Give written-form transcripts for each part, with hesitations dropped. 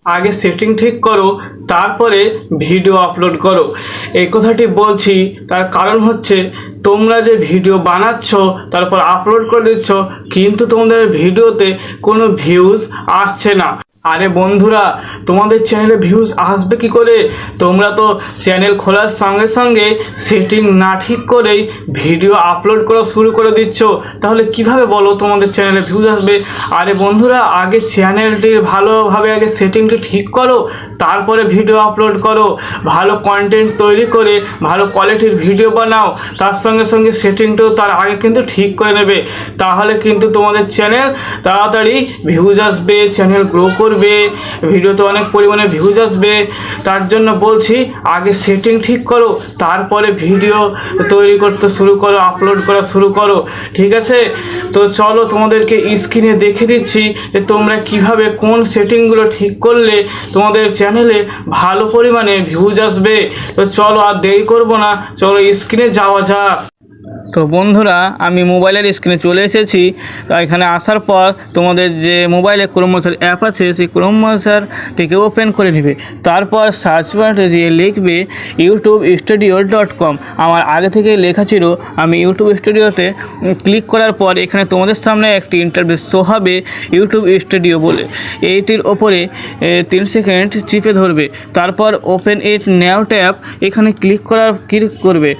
আগে সেটিং ঠিক করো, তারপরে ভিডিও আপলোড করো। এই কথাটি বলছি তার কারণ হচ্ছে, তোমরা যে ভিডিও বানাচ্ছ তারপর আপলোড করে দিচ্ছ, কিন্তু তোমাদের ভিডিওতে কোনো ভিউজ আসছে না। আরে বন্ধুরা, তোমাদের চ্যানেলে ভিউজ আসবে কি করে? তোমরা তো চ্যানেল খোলার সঙ্গে সঙ্গে সেটিং না ঠিক করেই ভিডিও আপলোড করা শুরু করে দিচ্ছ, তাহলে কিভাবে বলো তোমাদের চ্যানেলে ভিউজ আসবে? আরে বন্ধুরা, আগে চ্যানেলটির ভালোভাবে আগে সেটিংটি ঠিক করো, তারপরে ভিডিও আপলোড করো। ভালো কন্টেন্ট তৈরি করে ভালো কোয়ালিটির ভিডিও বানাও, তার সঙ্গে সঙ্গে সেটিংটাও তার আগে কিন্তু ঠিক করে নেবে। তাহলে কিন্তু তোমাদের চ্যানেল তাড়াতাড়ি ভিউজ আসবে, চ্যানেল গ্রো করবে, ভিডিওতে অনেক পরিমাণে ভিউজ আসবে। তার জন্য বলছি, আগে সেটিং ঠিক করো, তারপরে ভিডিও তৈরি করতে শুরু করো, আপলোড করা শুরু করো। ঠিক আছে? তো চলো তোমাদেরকে স্ক্রিনে দেখে দিচ্ছি যে তোমরা কিভাবে কোন সেটিংগুলো ঠিক করলে তোমাদের চ্যানেলে ভালো পরিমাণে ভিউজ আসবে। তো চলো আর দেরি করবো না, চলো স্ক্রিনে যাওয়া যাক। তো বন্ধুরা, আমি মোবাইলের স্ক্রিনে চলে এসেছি। এখানে আসার পর তোমাদের যে মোবাইলে ক্রোম ব্রাউজার অ্যাপ আছে, সেই ক্রোম ব্রাউজারটিকে ওপেন করে নেবে। তারপর সার্চ বারে দিয়ে লিখবে youtube-studio.com। আমার আগে থেকেই লেখা ছিল। আমি ইউটিউব স্টুডিওতে ক্লিক করার পর এখানে তোমাদের সামনে একটি ইন্টারফেস শো হবে ইউটিউব স্টুডিও বলে। এইটির ওপরে 3 সেকেন্ড চিপে ধরবে, তারপর ওপেন ইট নাও ট্যাব এখানে ক্লিক করবে।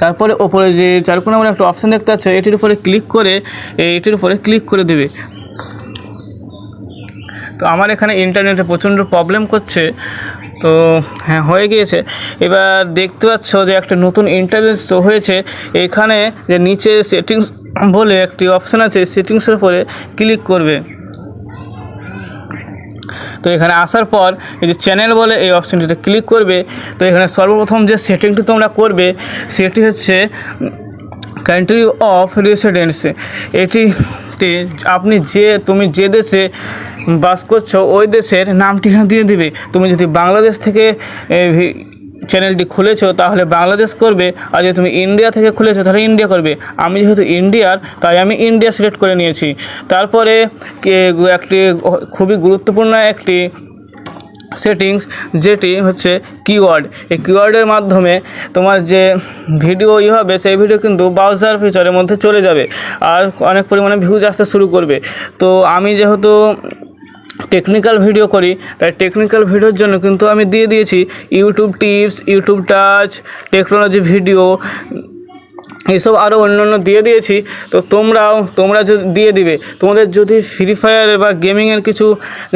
তারপরে ওপরে যে চারকোনা নামের একটা অপশান দেখতে পাচ্ছ, এটির উপরে ক্লিক করে দেবে। তো আমার এখানে ইন্টারনেটে প্রচণ্ড প্রবলেম করছে, তো হ্যাঁ হয়ে গিয়েছে। এবার দেখতে পাচ্ছ যে একটা নতুন ইন্টারফেস শো হয়েছে। এখানে যে নিচে সেটিংস বলে একটি অপশান আছে, সেটিংসের উপরে ক্লিক করবে। তো এখানে আসার পর এই যে চ্যানেল বলে এই অপশানটিতে ক্লিক করবে। তো এখানে সর্বপ্রথম যে সেটিংটি তোমরা করবে সেটি হচ্ছে কান্ট্রি অফ রেসিডেন্স। এটিতে তুমি যে দেশে বাস করছো ওই দেশের নামটি এখানে দিয়ে দিবে। তুমি যদি বাংলাদেশ থেকে চ্যানেলটি খুলেছো তাহলে বাংলাদেশ করবে, আর যদি তুমি ইন্ডিয়া থেকে খুলেছো তাহলে ইন্ডিয়া করবে। আমি যেহেতু ইন্ডিয়ার, তাই আমি ইন্ডিয়া সিলেক্ট করে নিয়েছি। তারপরে একটি খুবই গুরুত্বপূর্ণ একটি সেটিংস, যেটি হচ্ছে কিওয়ার্ড। এই কিওয়ার্ডের মাধ্যমে তোমার যে ভিডিও হবে সেই ভিডিও কিন্তু ব্রাউজার ফিচারের মধ্যে চলে যাবে, আর অনেক পরিমাণে ভিউজ আসতে শুরু করবে। তো আমি যেহেতু টেকনিক্যাল ভিডিও করি, তাই টেকনিক্যাল ভিডিওর জন্য কিন্তু আমি দিয়ে দিয়েছি YouTube tips, YouTube touch, technology video, এইসব আরও অন্যান্য দিয়ে দিয়েছি। তো তোমরা যদি দিয়ে দিবে। তোমাদের যদি ফ্রি ফায়ার বা গেমিংয়ের কিছু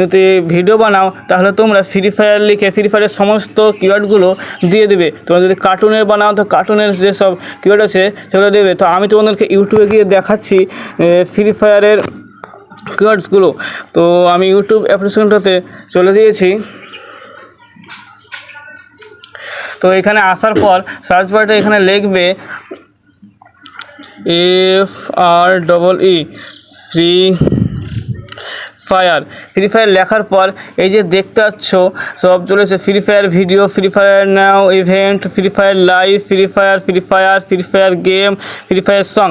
যদি ভিডিও বানাও, তাহলে তোমরা ফ্রি ফায়ার লিখে ফ্রি ফায়ারের সমস্ত কিওয়ার্ডগুলো দিয়ে দেবে। তোমরা যদি কার্টুনের বানাও তো কার্টুনের যেসব কিওয়ার্ড আছে সেগুলো দেবে। তো আমি তোমাদেরকে ইউটিউবে গিয়ে দেখাচ্ছি ফ্রি ফায়ারের কিওয়ার্ডসগুলো। তো আমি ইউটিউব অ্যাপ্লিকেশনটাতে চলে দিয়েছি। তো এখানে আসার পর সার্চ বারে এখানে লিখবে FREE ফ্রি ফায়ার লেখার পর এই যে দেখতে পাচ্ছ সব চলেছে, Free Fire video, Free Fire now event, Free Fire live, Free Fire game, Free Fire song.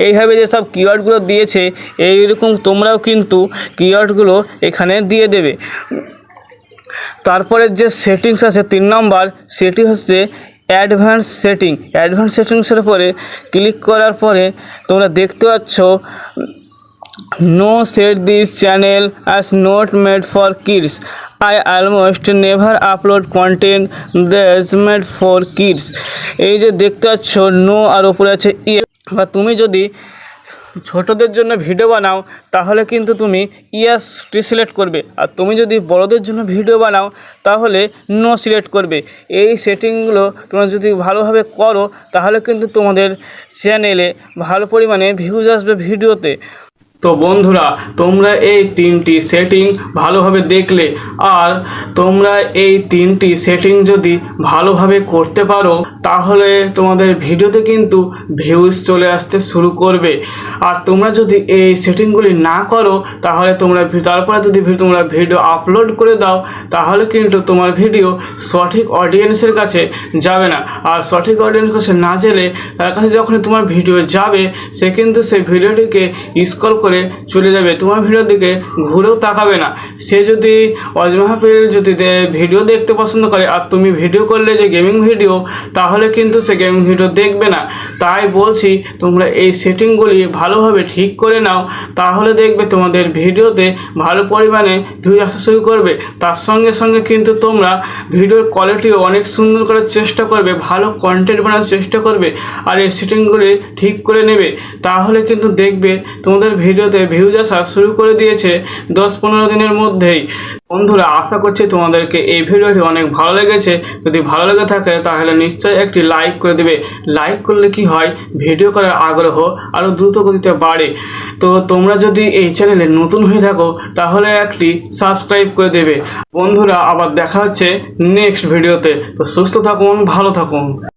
এইভাবে যে সব কিওয়ার্ডগুলো দিয়েছে, এইরকম তোমরাও কিন্তু কিওয়ার্ডগুলো এখানে দিয়ে দেবে। তারপরে যে সেটিংস আছে 3 নম্বর, সেটি হচ্ছে অ্যাডভান্স সেটিংসের উপরে ক্লিক করার পরে তোমরা দেখতে পাচ্ছ no set this channel as not made for kids, I almost never upload content that's made for kids. এই যে দেখতে পাচ্ছ নো, আর ওপরে আছে বা তুমি যদি ছোটদের জন্য ভিডিও বানাও তাহলে কিন্তু তুমি ইয়াসটি সিলেক্ট করবে, আর তুমি যদি বড়দের জন্য ভিডিও বানাও তাহলে নো সিলেক্ট করবে। এই সেটিংগুলো তোমরা যদি ভালোভাবে করো তাহলে কিন্তু তোমাদের চ্যানেলে ভালো পরিমাণে ভিউজ আসবে ভিডিওতে। তো বন্ধুরা, তোমরা এই 3টি সেটিং ভালোভাবে দেখলে, আর তোমরা এই 3টি সেটিং যদি ভালোভাবে করতে পারো তাহলে তোমাদের ভিডিওতে কিন্তু ভিউজ চলে আসতে শুরু করবে। আর তোমরা যদি এই সেটিংগুলি না করো তাহলে তারপরে যদি তোমরা ভিডিও আপলোড করে দাও তাহলে কিন্তু তোমার ভিডিও সঠিক অডিয়েন্সের কাছে যাবে না। আর সঠিক অডিয়েন্সের কাছে না গেলে তার কাছে যখন তোমার ভিডিও যাবে সে কিন্তু সেই ভিডিওটিকে স্ক্রল করে চলে যাবে, তোমার ভিডিওর দিকে ঘুরেও তাকাবে না। সে যদি অজমাহাফিল যদি ভিডিও দেখতে পছন্দ করে আর তুমি ভিডিও করলে যে গেমিং ভিডিও, তাহলে কিন্তু সে গেমিং ভিডিও দেখবে না। তাই বলছি তোমরা এই সেটিংগুলি ভালোভাবে ঠিক করে নাও, তাহলে দেখবে তোমাদের ভিডিওতে ভালো পরিমাণে ভিউজ আসতে শুরু করবে। তার সঙ্গে সঙ্গে কিন্তু তোমরা ভিডিওর কোয়ালিটিও অনেক সুন্দর করার চেষ্টা করবে, ভালো কন্টেন্ট বানানোর চেষ্টা করবে আর এই সেটিংগুলি ঠিক করে নেবে। তাহলে কিন্তু দেখবে তোমাদের ভিডিওতে ভিউজ আসা শুরু করে দিয়েছে 10-15 দিনের মধ্যেই। বন্ধুরা, আশা করছি তোমাদেরকে এই ভিডিওটি অনেক ভালো লেগেছে। যদি ভালো লেগে থাকে তাহলে নিশ্চয়ই একটি লাইক করে দেবে। লাইক করলে কি হয়, ভিডিও করার আগ্রহ আরও দ্রুত গতিতে বাড়ে। তো তোমরা যদি এই চ্যানেলে নতুন হয়ে থাকো তাহলে একটি সাবস্ক্রাইব করে দেবে। বন্ধুরা, আবার দেখা হচ্ছে নেক্সট ভিডিওতে। তো সুস্থ থাকুন, ভালো থাকুন।